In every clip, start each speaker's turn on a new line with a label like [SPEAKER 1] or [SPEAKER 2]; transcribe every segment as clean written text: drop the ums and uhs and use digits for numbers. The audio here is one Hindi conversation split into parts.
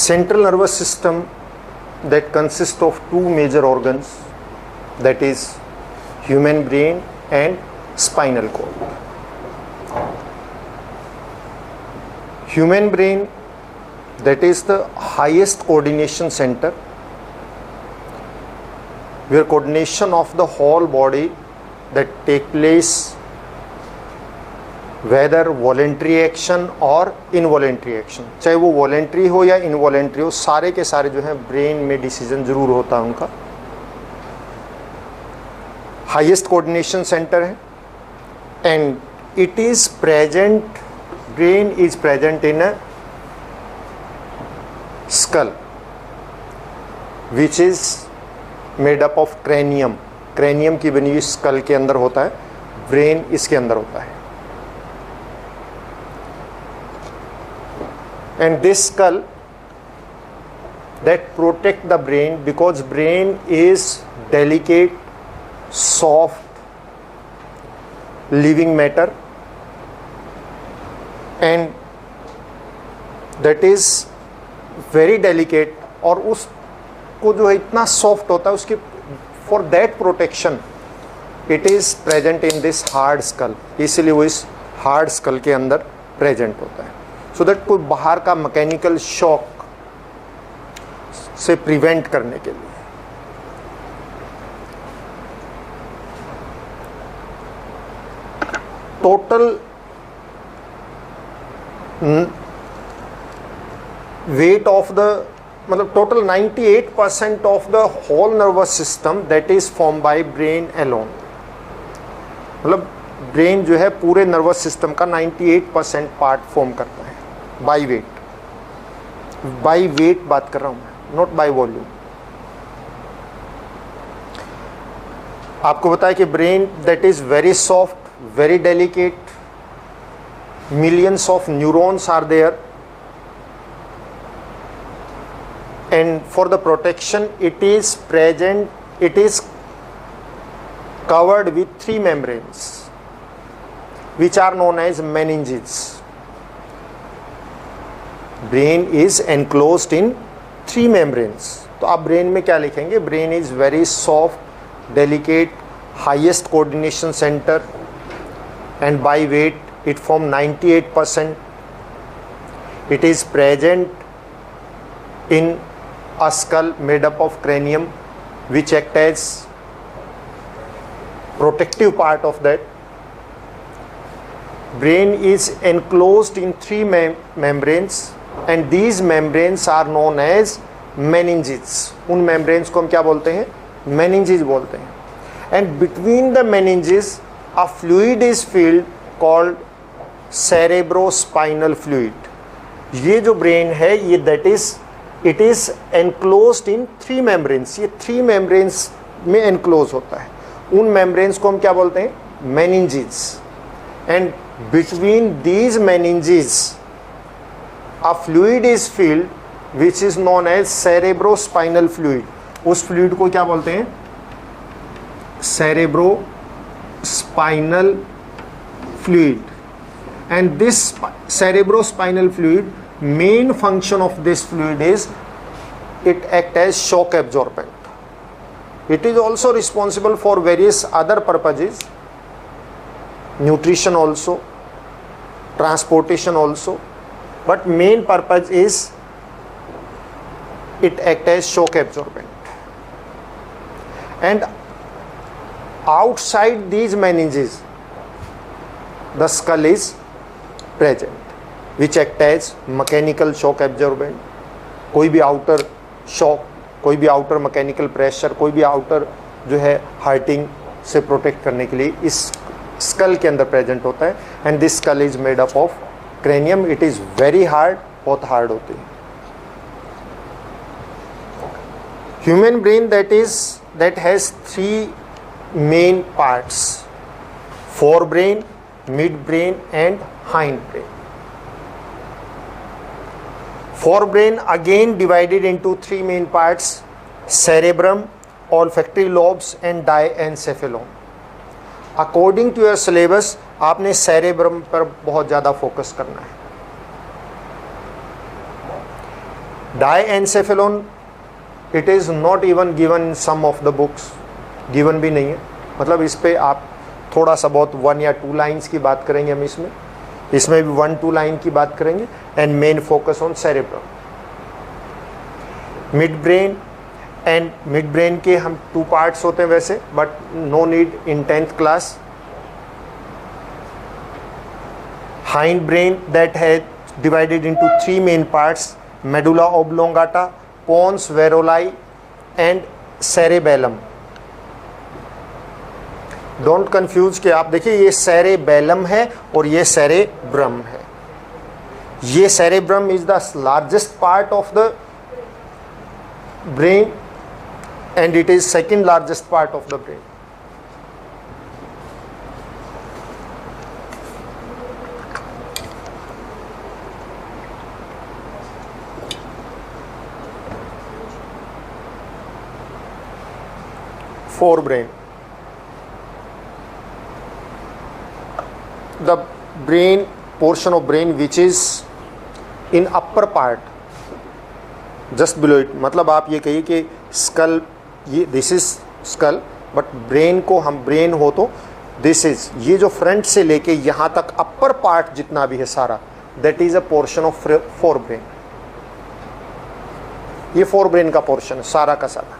[SPEAKER 1] central nervous system that consists of two major organs, that is human brain and spinal cord. Human brain, that is the highest coordination center, where coordination of the whole body that take place, whether voluntary action और इनवॉलेंट्री एक्शन, चाहे वो वॉलेंट्री हो या इनवॉलेंट्री हो, सारे के सारे जो हैं ब्रेन में डिसीजन जरूर होता है उनका. हाईएस्ट कोऑर्डिनेशन सेंटर है and it is present, brain is present in a skull which is made up of cranium. Cranium की बनी हुई स्कल के अंदर होता है, ब्रेन इसके अंदर होता है. And this skull that protect the brain, because brain is delicate, soft, living matter, and that is very delicate. और उसको जो है इतना soft होता है, उसके for that protection it is present in this hard skull. इसलिए वो इस hard skull के अंदर present होता है, सो दैट कोई बाहर का मैकेनिकल शॉक से प्रिवेंट करने के लिए. टोटल वेट ऑफ द, मतलब total 98% of the whole nervous system that is form by brain alone. मतलब ब्रेन जो है पूरे नर्वस सिस्टम का 98% पार्ट फॉर्म करता है बाई वेट. बाई वेट बात कर रहा हूं मैं, नॉट बाई वॉल्यूम. आपको बताया कि brain that is very soft, very delicate, millions of neurons are there, and for the protection it is present, it is covered with three membranes which are known as meninges. Brain is enclosed in three membranes. तो आप ब्रेन में क्या लिखेंगे? Brain is very soft, delicate, highest coordination centre, and by weight it form 98%. It is present in a skull made up of cranium which act as protective part of that. Brain is enclosed in three membranes and these membranes are known as meninges. उन membranes को हम क्या बोलते हैं? meninges बोलते हैं. And between the meninges a fluid is filled called cerebrospinal fluid. ये जो brain है ये that is it is enclosed in three membranes. ये three membranes में enclose होता है. उन मेम्ब्रेन्स को हम क्या बोलते हैं? meninges. And between these meninges a fluid is filled which is known as cerebrospinal fluid. उस fluid को क्या बोलते हैं? cerebrospinal fluid. And this cerebrospinal fluid, main function of this fluid is it act as shock absorbent. It is also responsible for various other purposes, nutrition also, transportation also, but main purpose is it act as shock absorbent. And outside these meninges the skull is present which act as mechanical shock absorbent. कोई भी outer shock, कोई भी आउटर मैकेनिकल प्रेशर, कोई भी आउटर जो है हार्टिंग से प्रोटेक्ट करने के लिए इस स्कल के अंदर प्रेजेंट होता है. And this skull is made up of cranium. It is very hard, बहुत हार्ड होती है. Human brain that has three main parts: fore brain, mid brain and hind brain. Forebrain again divided into three main parts: cerebrum, olfactory lobes and diencephalon. According to your syllabus आपने cerebrum पर बहुत ज़्यादा फोकस करना है. Diencephalon it is not even given in some of the books, given भी नहीं है, मतलब इस पे आप थोड़ा सा बहुत 1 या 2 लाइन्स की बात करेंगे हम इसमें भी 1-2 लाइन की बात करेंगे। And main focus on cerebrum, mid brain. And mid brain के हम 2 पार्ट्स होते हैं वैसे, but no need in 10th class. Hind brain that है divided into 3 main parts, medulla oblongata, pons varoli and cerebellum। Don't confuse कि आप देखिए ये सेरेबेलम है और ये सेरेब्रम है। ये cerebrum is the largest part of the brain and it is second largest part of the brain. forebrain, the brain portion of brain which is in upper part just below it, मतलब आप ये कहिए कि स्कल, ये this is skull, but brain को हम ब्रेन हो तो दिस इज, ये जो फ्रंट से लेके यहाँ तक अपर पार्ट जितना भी है सारा, that is a portion of forebrain. ये फोरब्रेन का पोर्शन है सारा का सारा।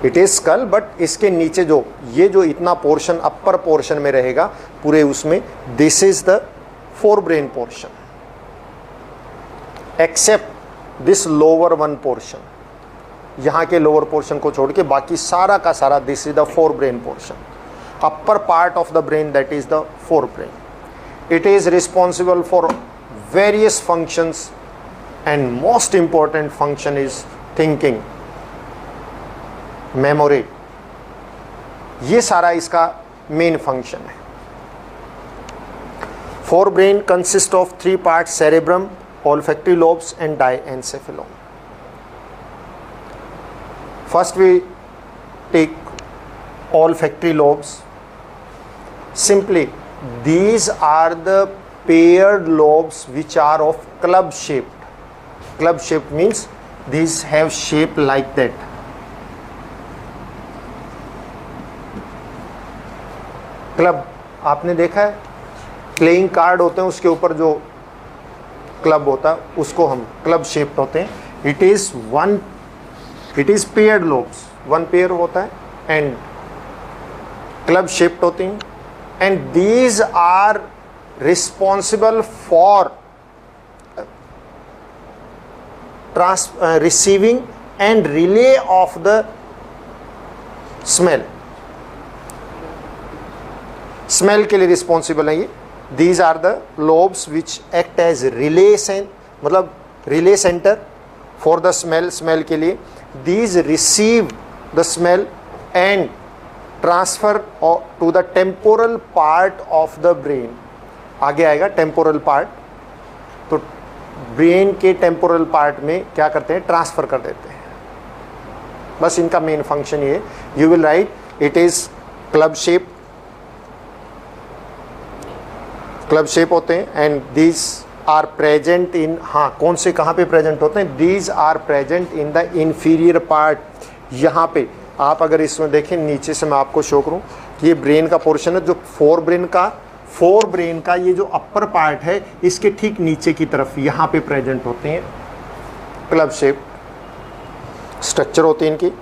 [SPEAKER 1] इट इज स्कल, बट इसके नीचे जो ये जो इतना पोर्शन अपर पोर्शन में रहेगा पूरे उसमें, this is the forebrain portion, except this lower one portion, यहाँ के लोअर पोर्शन को छोड़ के बाकी सारा का सारा this is the forebrain portion, upper part of the brain, that is the forebrain. It is responsible for various functions and most important function is thinking, memory. ये सारा इसका मेन फंक्शन है। Forebrain consist of 3 parts, cerebrum, olfactory lobes and diencephalon. First we take olfactory lobes. Simply these are the paired lobes which are of club shaped. Club shaped means these have shape like that. Club आपने देखा है, प्लेइंग कार्ड होते हैं उसके ऊपर जो क्लब होता है उसको हम क्लब शेप्ड होते हैं। It is paired lobes, 1 pair होता है एंड क्लब शेप्ड होती हैं। And these are responsible for receiving and relay of the smell. Smell के लिए रिस्पॉन्सिबल है ये। These are the lobes which act as relay मतलब relay center for the smell के लिए। These receive the smell and transfer to the temporal part of the brain। आगे आएगा temporal part, तो ब्रेन के temporal part में क्या करते हैं, ट्रांसफर कर देते हैं। बस इनका मेन फंक्शन ये। You will write it is club shape, club shape होते हैं and these are present in, हाँ कौन से कहाँ पे प्रेजेंट होते हैं, these are present in the inferior part. यहाँ पे आप अगर इसमें देखें नीचे से मैं आपको शो करूँ, ये ब्रेन का पोर्शन है जो फोर ब्रेन का ये जो अपर पार्ट है इसके ठीक नीचे की तरफ यहाँ पे प्रेजेंट होते हैं क्लब शेप स्ट्रक्चर होती है इनकी।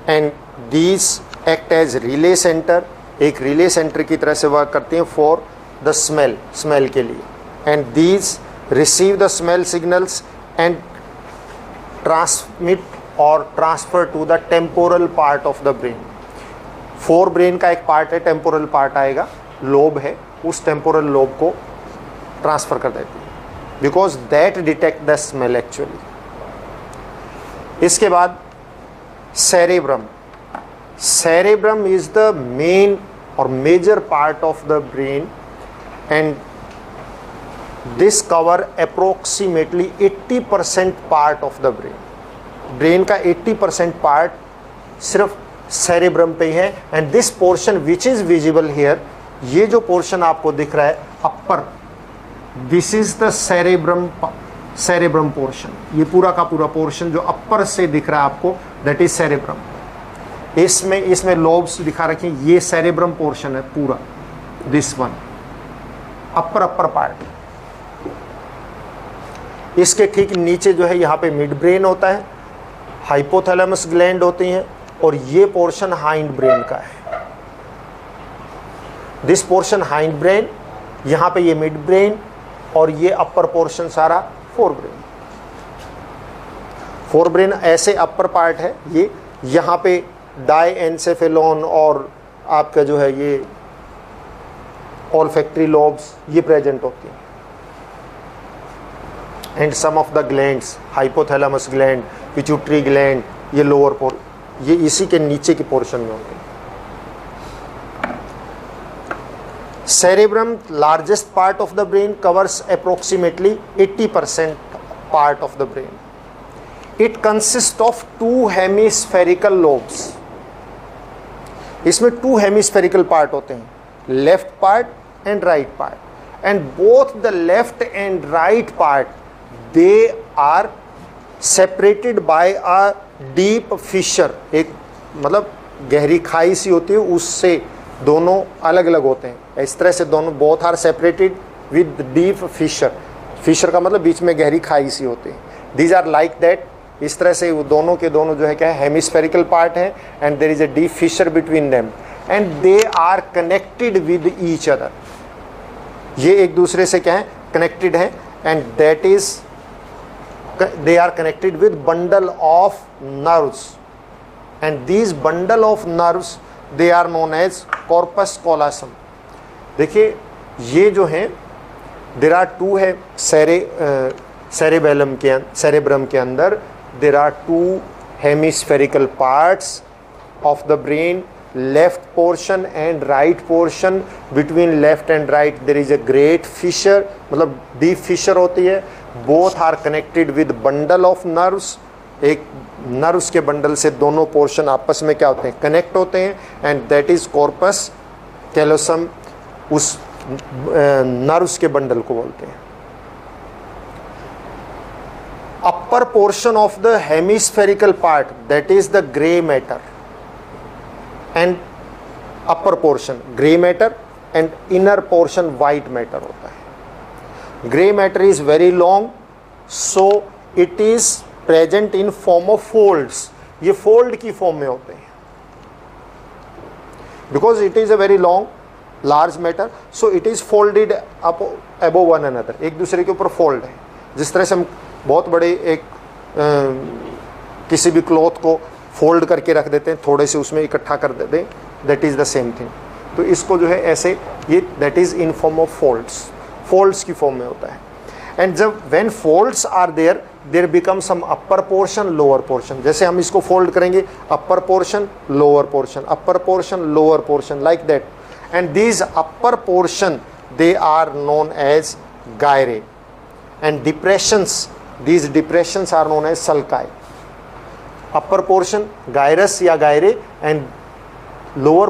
[SPEAKER 1] And these act as relay centre, एक रिले सेंटर की तरह से वर्क करती हैं फॉर द स्मेल के लिए। And these receive the smell signals and transmit और transfer to the temporal part of the brain. Forebrain का एक पार्ट है, टेम्पोरल पार्ट आएगा, लोब है, उस टेम्पोरल लोब को ट्रांसफर कर देती है because that detect the smell actually. इसके बाद सेरेब्रम इज द मेन और major part of the brain and this cover approximately 80% part of the brain। Brain का 80% पार्ट सिर्फ सेरेब्रम पे ही है। And this portion which is visible here, ये जो पोर्शन आपको दिख रहा है upper, this is the cerebrum cerebrum portion, ये पूरा का पूरा पोर्शन जो अपर से दिख रहा है आपको, दैट इज सेरेब्रम। इसमें लोब्स दिखा रखे हैं, ये सेरेब्रम पोर्शन है पूरा, दिस वन अपर पार्ट। इसके ठीक नीचे जो है यहाँ पे मिड ब्रेन होता है, हाइपोथैलेमस ग्लैंड होती हैं, और ये पोर्शन हाइंड ब्रेन का है। दिस पोर्शन हाइंड ब्रेन, यहाँ पे ये मिड ब्रेन, और ये अपर पोर्शन सारा फोर ब्रेन। फोर ब्रेन ऐसे अपर पार्ट है, ये यहाँ पे डाइएन्सेफेलॉन और आपका जो है ये ऑल्फैक्टरी लोब्स ये प्रेजेंट होती हैं, and some of the glands, hypothalamus gland, pituitary gland, ये लोअर ये इसी के नीचे के पोर्शन में होते हैं। Cerebrum, largest part of the brain, covers approximately 80% part of the brain. It consists of two hemispherical lobes. इसमें two hemispherical part होते हैं, left part and right part. And both the left and right part, they are separated by a deep fissure. एक मतलब गहरी खाई सी होती है, उससे दोनों अलग अलग होते हैं। इस तरह से दोनों both are separated with deep fissure. Fissure का मतलब बीच में गहरी खाई सी होती है। दीज आर लाइक दैट, इस तरह से वो दोनों के दोनों जो है क्या है, हेमिस्फेरिकल पार्ट है, and there is a deep fissure between them, and they are connected with each other. ये एक दूसरे से क्या है, कनेक्टेड है, and that is they are connected with bundle of nerves, and these bundle of nerves they are known as corpus callosum. देखिए ये जो है, देर आर टू है सेरेब्रम के अंदर there are two hemispherical parts of the brain, left portion and right portion. Between left and right there is a great fissure, मतलब डीप फिशर होती है। Both are connected with bundle of nerves, एक नर्व्स के बंडल से दोनों पोर्शन आपस में क्या होते हैं, कनेक्ट होते हैं, and that is corpus callosum, उस नर्व्स के बंडल को बोलते हैं। Upper portion of the hemispherical part, that is the grey matter, and upper portion grey matter and inner portion white matter होता है। Grey matter is very long, so it is present in form of folds. ये फोल्ड की फॉर्म में होते हैं, because it is a very long large matter, so it is folded up above one another, एक दूसरे के ऊपर फोल्ड है। जिस तरह से हम बहुत बड़े एक किसी भी क्लॉथ को फोल्ड करके रख देते हैं, थोड़े से उसमें इकट्ठा कर देते हैं, that is the same thing. तो इसको जो है ऐसे, ये that is in form of folds की फॉर्म में होता है। एंड जब when folds are there become some upper portion lower portion. जैसे हम इसको फोल्ड करेंगे, upper portion lower portion, upper portion lower portion, like that. And these upper portion they are known as gyri, and depressions, these depressions are known as sulci. Upper portion gyrus या गायरे, and lower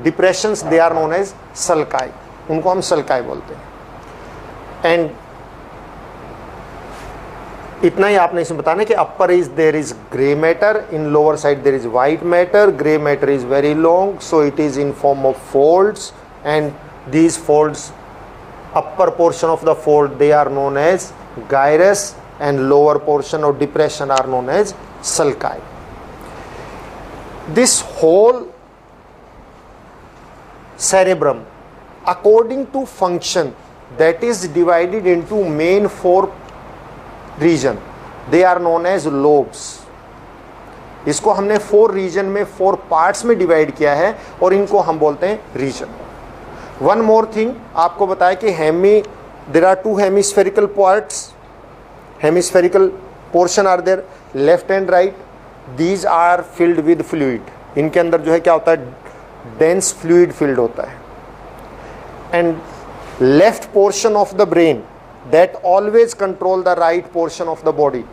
[SPEAKER 1] depressions they are known as sulci. उनको हम sulci बोलते हैं। and इतना ही आपने इसमें बताना कि upper is there is gray matter, in lower side there is white matter. Gray matter is very long, so it is in form of folds, and these folds, upper portion of the fold, they are known as gyrus, and lower portion or depression are known as sulci. This whole cerebrum, according to function, that is divided into main four region. They are known as lobes. इसको हमने 4 रीजन में 4 पार्ट्स में डिवाइड किया है, और इनको हम बोलते हैं रीजन। वन मोर थिंग आपको बताया कि there are 2 hemispherical parts. Hemispherical portion are there, left and right. These are filled with fluid. इनके अंदर जो है क्या होता है, dense fluid filled होता है। And left portion of the brain that always control the right portion of the body,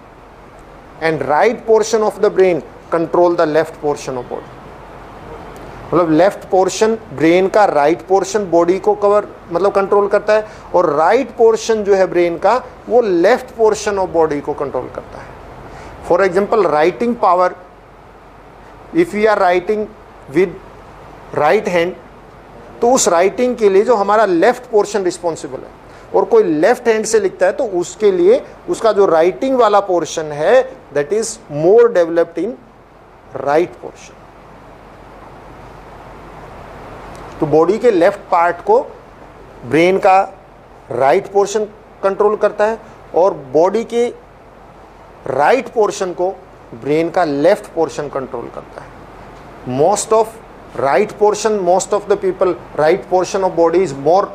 [SPEAKER 1] and right portion of the brain control the left portion of body. मतलब लेफ्ट पोर्शन ब्रेन का राइट पोर्शन बॉडी को कवर मतलब कंट्रोल करता है, और राइट पोर्शन जो है ब्रेन का वो लेफ्ट पोर्शन ऑफ बॉडी को कंट्रोल करता है। For example writing power, if you are writing with right hand, तो उस राइटिंग के लिए जो हमारा लेफ्ट पोर्शन रिस्पॉन्सिबल है, और कोई लेफ्ट हैंड से लिखता है तो उसके लिए उसका जो राइटिंग वाला पोर्शन है that is more developed in right portion. तो बॉडी के लेफ्ट पार्ट को ब्रेन का राइट पोर्शन कंट्रोल करता है, और बॉडी के राइट पोर्शन को ब्रेन का लेफ्ट पोर्शन कंट्रोल करता है। Most of right portion, most of the people, right portion of body is more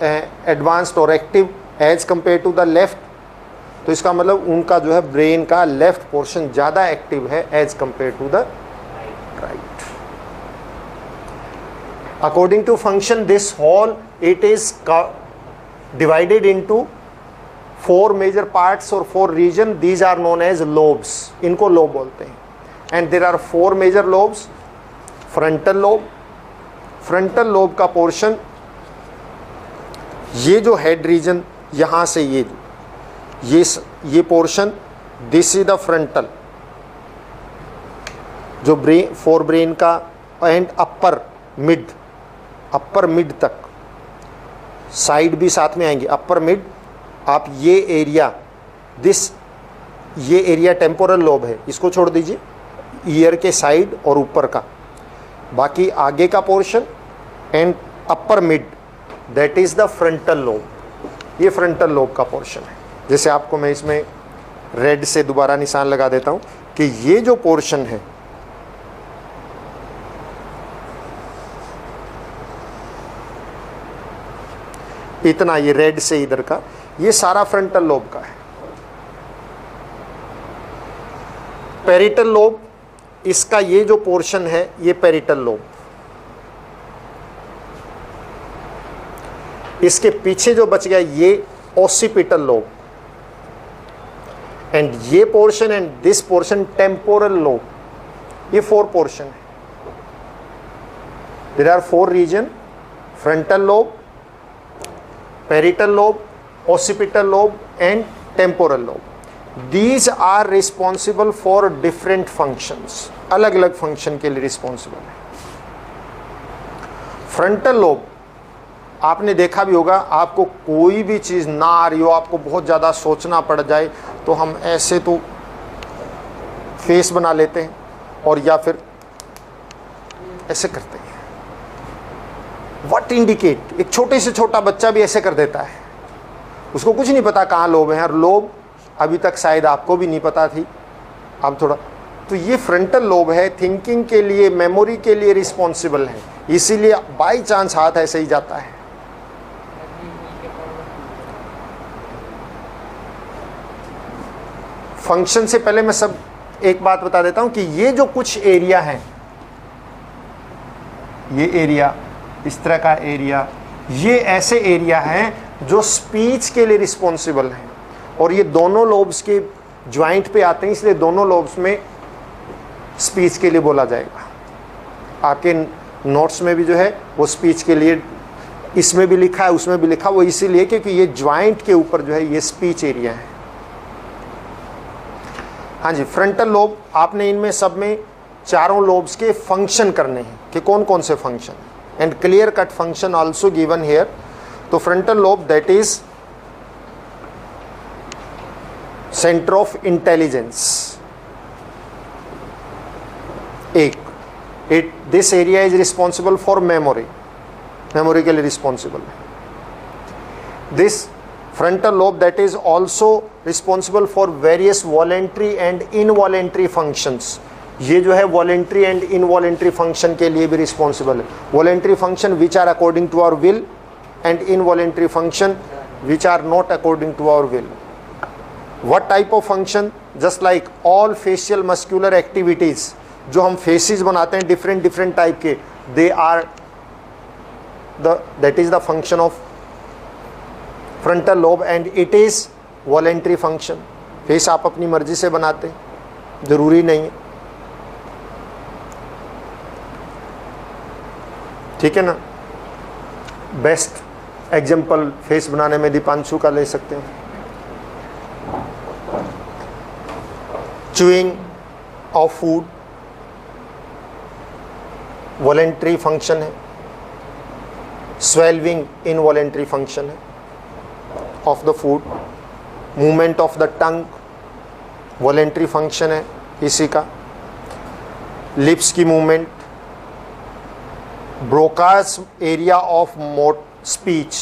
[SPEAKER 1] advanced और active as compare to the left. तो इसका मतलब उनका जो है ब्रेन का लेफ्ट पोर्शन ज़्यादा एक्टिव है as compare to the right. According to function, this whole it is divided into 4 major parts or 4 regions. These are known as lobes. इनको lobe बोलते हैं. And there are 4 major lobes. Frontal lobe. Frontal lobe का portion, ये जो head region यहाँ से ये portion, this is the frontal, जो brain forebrain का and upper मिड तक, साइड भी साथ में आएंगे, अपर मिड। आप ये एरिया टेम्पोरल लोब है, इसको छोड़ दीजिए, ईयर के साइड और ऊपर का, बाकी आगे का portion and upper mid that is the frontal lobe. ये फ्रंटल लोब का पोर्शन है। जैसे आपको मैं इसमें रेड से दोबारा निशान लगा देता हूँ कि ये जो पोर्शन है, इतना ये रेड से इधर का, ये सारा फ्रंटल लोब का है। पेरिटल लोब, इसका ये जो पोर्शन है ये पेरिटल लोब। इसके पीछे जो बच गया ये ओसिपिटल लोब, एंड ये portion and this portion temporal lobe. ये 4 पोर्शन है। There are 4 region, frontal lobe, parietal lobe, occipital lobe and temporal lobe. These are responsible for different functions. अलग अलग फंक्शन के लिए रिस्पॉन्सिबल है। फ्रंटल लोब, आपने देखा भी होगा, आपको कोई भी चीज़ ना आ रही हो, आपको बहुत ज़्यादा सोचना पड़ जाए, तो हम ऐसे तो फेस बना लेते हैं और या फिर ऐसे करते हैं। What indicate, एक छोटे से छोटा बच्चा भी ऐसे कर देता है, उसको कुछ नहीं पता कहाँ लोब है, और लोब अभी तक शायद आपको भी नहीं पता थी, अब थोड़ा। तो ये फ्रंटल लोब है, थिंकिंग के लिए, मेमोरी के लिए रिस्पॉन्सिबल है, इसीलिए बाई चांस हाथ ऐसे ही जाता है। फंक्शन से पहले मैं सब एक बात बता देता हूं कि ये जो कुछ एरिया है, ये एरिया, इस तरह का एरिया, ये ऐसे एरिया हैं जो स्पीच के लिए रिस्पॉन्सिबल हैं, और ये दोनों लोब्स के ज्वाइंट पे आते हैं, इसलिए दोनों लोब्स में स्पीच के लिए बोला जाएगा। आपके नोट्स में भी जो है वो स्पीच के लिए, इसमें भी लिखा है, उसमें भी लिखा, वो इसीलिए क्योंकि ये ज्वाइंट के ऊपर जो है ये स्पीच एरिया है। हाँ जी, फ्रंटल लोब, आपने इनमें सब में चारों लोब्स के फंक्शन करने हैं कि कौन कौन से function, and clear cut function also given here. तो frontal lobe that is center of intelligence, this area is responsible for memory के लिए responsible है। This frontal lobe that is also responsible for various voluntary and involuntary functions, ये जो है वॉलेंट्री एंड इनवॉलेंट्री फंक्शन के लिए भी रिस्पॉन्सिबल है। Voluntary function which are according to our will, and involuntary function which are not according to our will. What type of function? Just like all facial muscular activities, जो हम फेसेस बनाते हैं डिफरेंट टाइप के, they are that is the function of frontal lobe, and it is voluntary function. Face आप अपनी मर्जी से बनाते हैं, जरूरी नहीं है। ठीक है ना। बेस्ट एग्जाम्पल फेस बनाने में दीपांशु का ले सकते हैं। Chewing of food voluntary function है, स्वेल्विंग इनवॉलेंट्री फंक्शन है of the food, movement of the tongue voluntary function है इसी का, लिप्स की मूवमेंट, ब्रोकास एरिया ऑफ मोट स्पीच,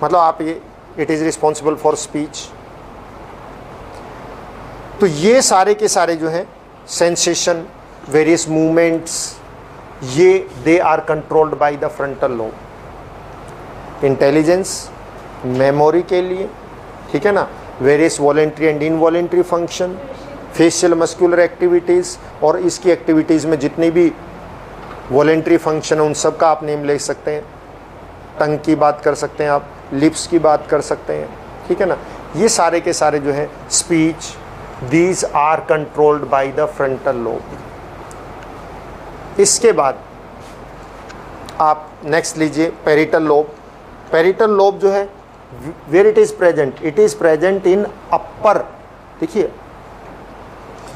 [SPEAKER 1] मतलब आप ये it is responsible for speech. तो ये सारे के सारे जो हैं सेंसेशन, वेरियस मूवमेंट्स, ये they are controlled by the frontal lobe. Intelligence, memory के लिए, ठीक है ना, various voluntary and involuntary function, facial muscular activities, और इसकी एक्टिविटीज़ में जितनी भी वॉलेंट्री फंक्शन है उन सब का आप नेम ले सकते हैं। टंग की बात कर सकते हैं आप, लिप्स की बात कर सकते हैं, ठीक है ना। ये सारे के सारे जो है speech, these are controlled by the frontal lobe. इसके बाद आप नेक्स्ट लीजिए पैरिटल लोब। पैरिटल लोब जो है where it is present, it is present in upper, देखिए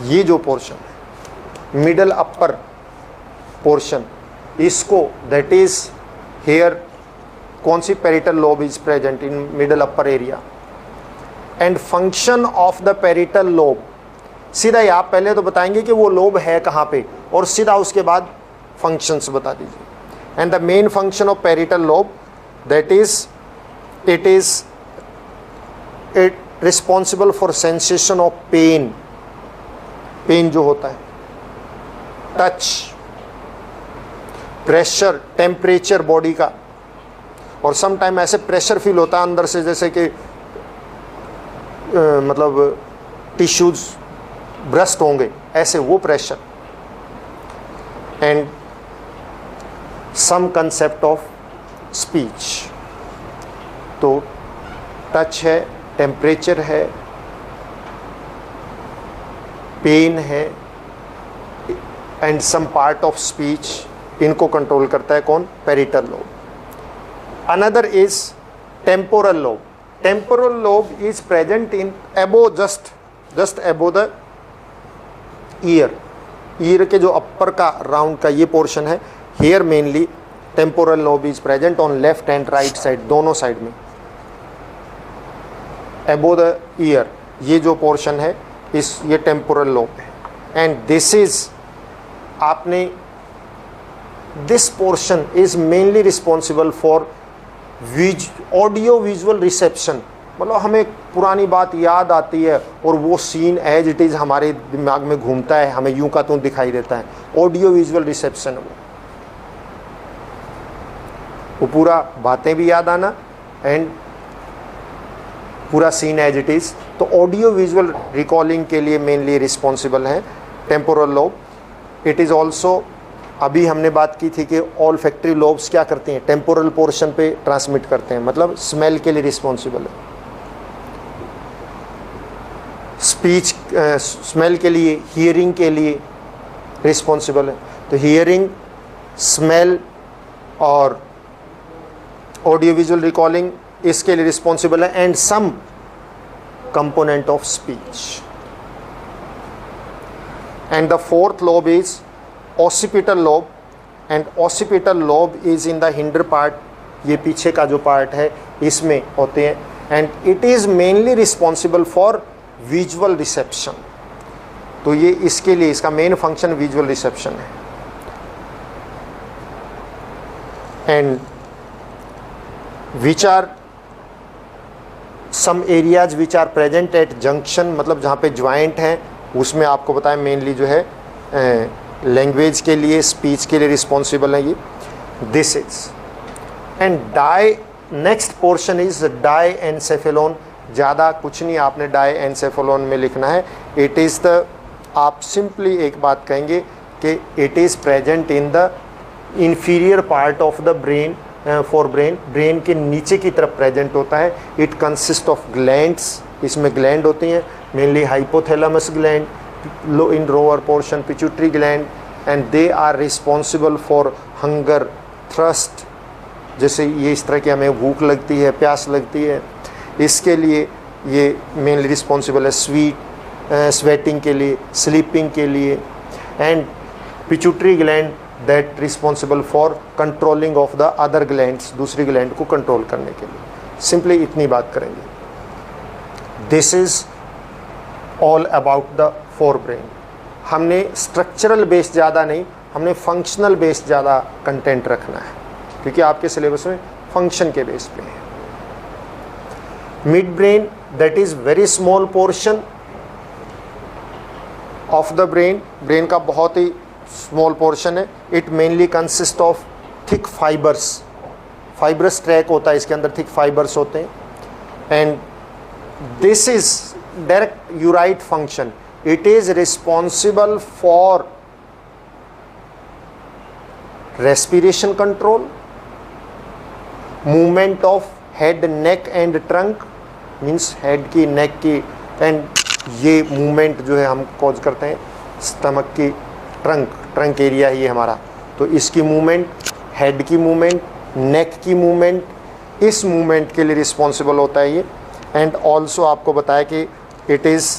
[SPEAKER 1] ये जो पोर्शन है मिडल अपर पोर्शन, इसको दैट इज हेयर, कौन सी parietal lobe is present in middle upper area. And function of the parietal lobe, सीधा ही आप पहले तो बताएंगे कि वो लोब है कहाँ पे, और सीधा उसके बाद फंक्शंस बता दीजिए। And the main function of parietal lobe that is it is it responsible for sensation of pain, pain जो होता है, टच, प्रेशर, टेम्परेचर बॉडी का, और सम टाइम ऐसे प्रेशर फील होता है अंदर से जैसे कि मतलब टिश्यूज ब्रस्ट होंगे, ऐसे वो pressure. And some concept of speech, तो टच है, टेम्परेचर है, पेन है, and some part of speech, इनको कंट्रोल करता है कौन, parietal lobe. Another is temporal lobe. Temporal lobe is present in above, just above the ear, ear के जो अपर का राउंड का ये पोर्शन है, here mainly temporal lobe is present on left and right side, दोनों साइड में अबो द ईयर, ये जो पोर्शन है इस ये टेम्पोरल लोब है। एंड दिस इज, आपने this portion is mainly responsible for audio visual reception, मतलब हमें पुरानी बात याद आती है और वो सीन एज इट इज़ हमारे दिमाग में घूमता है, हमें यूं का त्यों दिखाई देता है, ऑडियो विजुअल रिसेप्शन। वो पूरा बातें भी याद आना एंड पूरा सीन एज इट इज़, तो ऑडियो विजुअल रिकॉलिंग के लिए मेनली रिस्पॉन्सिबल है temporal lobe. It is also, अभी हमने बात की थी कि ऑल फैक्ट्री लोब्स क्या करते हैं, टेम्पोरल पोर्शन पे ट्रांसमिट करते हैं, मतलब स्मेल के लिए रिस्पॉन्सिबल है, स्पीच स्मेल के लिए, हियरिंग के लिए रिस्पॉन्सिबल है। तो हियरिंग, स्मेल और ऑडियो विजुअल रिकॉलिंग इसके लिए रिस्पॉन्सिबल है, and some component of speech. And the fourth lobe is occipital lobe, and occipital lobe is in the hinder part, ये पीछे का जो पार्ट है इसमें होते हैं, and it is mainly responsible for visual reception। तो ये इसके लिए इसका मेन फंक्शन विजुअल रिसेप्शन है। And which are some areas which are present at junction, मतलब जहाँ पे ज्वाइंट हैं, उसमें आपको बताया मेनली जो है लैंग्वेज के लिए, स्पीच के लिए रिस्पॉन्सिबल है ये, this is. And di, next portion is diencephalon. ज़्यादा कुछ नहीं आपने डाई एनसेफेलोन में लिखना है। इट इज़ द, आप सिंपली एक बात कहेंगे कि it is present in the inferior part of the brain, forebrain, brain के नीचे की तरफ प्रेजेंट होता है। इट कंसिस्ट ऑफ ग्लैंड्स, इसमें ग्लैंड होती हैं mainly hypothalamus gland, low in lower portion pituitary gland, and they are responsible for hunger, thrust, जैसे ये इस तरह की हमें भूख लगती है, प्यास लगती है, इसके लिए ये मेनली रिस्पॉन्सिबल है। स्वेटिंग के लिए, स्लीपिंग के लिए। And pituitary gland that responsible for controlling of the other glands, दूसरी ग्लैंड को कंट्रोल करने के लिए। सिंपली इतनी बात करेंगे। This is all about the fore brain. हमने स्ट्रक्चरल बेस ज़्यादा नहीं, हमने फंक्शनल बेस ज़्यादा कंटेंट रखना है, क्योंकि आपके सिलेबस में फंक्शन के बेस पे है। Midbrain that is very small portion of the brain, brain का बहुत ही स्मॉल पोर्शन है। It mainly consist of thick fibres, fibrous track होता है इसके अंदर, थिक फाइबर्स होते हैं। And this is direct your right function, it is responsible for respiration control, movement of head, neck and trunk, means head की, नेक की, एंड ये मूवमेंट जो है हम कॉज करते हैं स्टमक की, ट्रंक एरिया ये हमारा, तो इसकी मूवमेंट, हेड की मूवमेंट, नेक की मूवमेंट, इस मूवमेंट के लिए रिस्पॉन्सिबल होता है ये। एंड ऑल्सो आपको बताया कि it is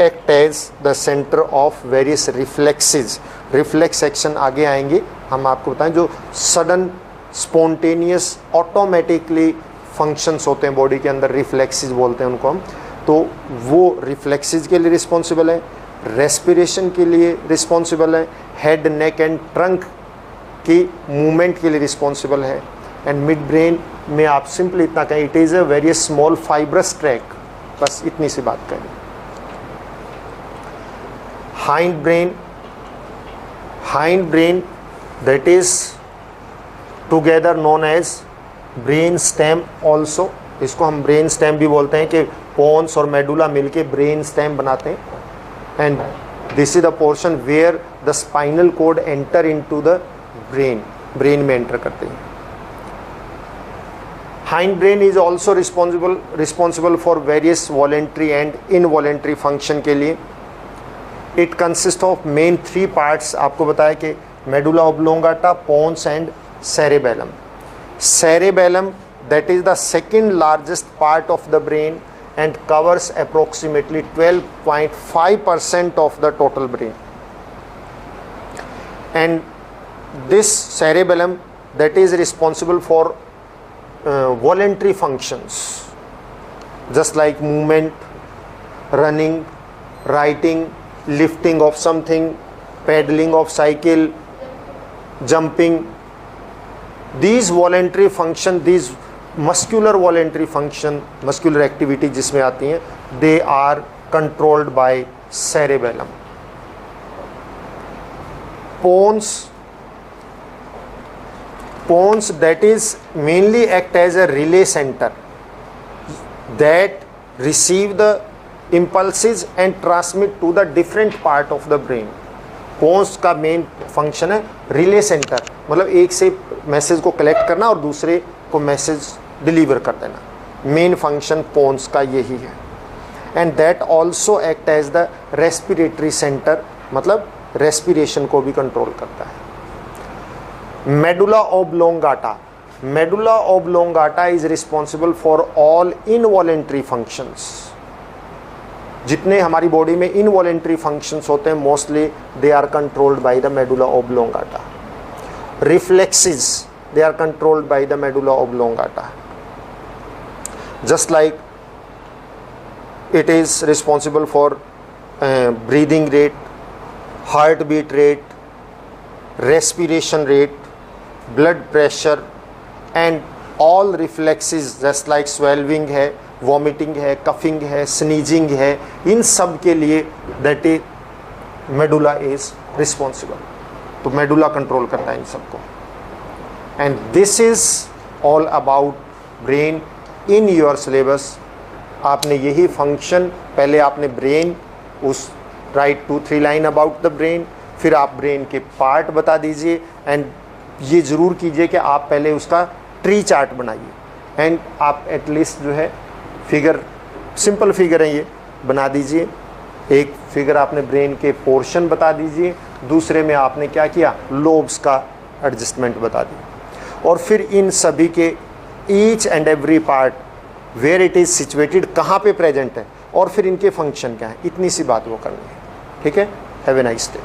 [SPEAKER 1] act as the centre of various reflexes. Reflex action आगे आएंगे, हम आपको बताएं जो सडन स्पॉन्टेनियस ऑटोमेटिकली फंक्शंस होते हैं बॉडी के अंदर, रिफ्लेक्सेस बोलते हैं उनको हम। तो वो रिफ्लेक्सेस के लिए रिस्पॉन्सिबल है, रेस्पिरेशन के लिए रिस्पॉन्सिबल है, हेड, नेक एंड ट्रंक की मूवमेंट के लिए रिस्पॉन्सिबल है। एंड मिड ब्रेन में आप सिंपली इतना कहें, it is a very small fibrous tract, बस इतनी सी बात करें। Hind brain that is together known as brain stem also, इसको हम ब्रेन स्टेम भी बोलते हैं कि पोन्स और मेडुला मिलके ब्रेन स्टेम बनाते हैं। And this is the portion where the spinal cord enter into the brain में एंटर करते हैं। Hindbrain is also responsible for various voluntary and involuntary function के लिए। It consist of main 3 parts, आपको बताया कि medulla oblongata, pons and cerebellum. Cerebellum, that is the second largest part of the brain and covers approximately 12.5% of the total brain. And this cerebellum that is responsible for voluntary functions, just like movement, running, writing, lifting of something, pedaling of cycle, jumping. These voluntary function, these muscular voluntary function, muscular activity जिसमें आती हैं, they are controlled by cerebellum. Pons that is mainly act as a relay center that receive the impulses and transmit to the different part of the brain. पोन्स का मेन फंक्शन है रिले सेंटर, मतलब एक से मैसेज को कलेक्ट करना और दूसरे को मैसेज डिलीवर कर देना। मेन फंक्शन पोन्स का यही है। And that also act as the respiratory centre, मतलब रेस्पिरेशन को भी कंट्रोल करता है। Medulla oblongata is responsible for all involuntary functions. जितने हमारी बॉडी में इनवॉलेंट्री फंक्शंस होते हैं, mostly they are controlled by the medulla oblongata. Reflexes, they are controlled by the medulla oblongata. Just like it is responsible for breathing rate, heartbeat rate, respiration rate, blood pressure and all reflexes just like swallowing है, vomiting है, coughing है, sneezing है, इन सब के लिए that is medulla is responsible. तो मेडुला कंट्रोल करता है इन सबको. And this is all about brain in your syllabus. आपने यही फंक्शन, पहले आपने ब्रेन, उस right 2-3 line about the brain, फिर आप ब्रेन के पार्ट बता दीजिए. एंड ये ज़रूर कीजिए कि आप पहले उसका ट्री चार्ट बनाइए. एंड आप एटलीस्ट जो है फिगर, सिंपल फिगर है ये, बना दीजिए. एक फिगर आपने ब्रेन के पोर्शन बता दीजिए, दूसरे में आपने क्या किया, लोब्स का एडजस्टमेंट बता दिया। और फिर इन सभी के each and every part where it is situated, कहाँ पे प्रेजेंट है, और फिर इनके फंक्शन क्या है, इतनी सी बात वो करनी है। ठीक है, हैव ए नाइस डे।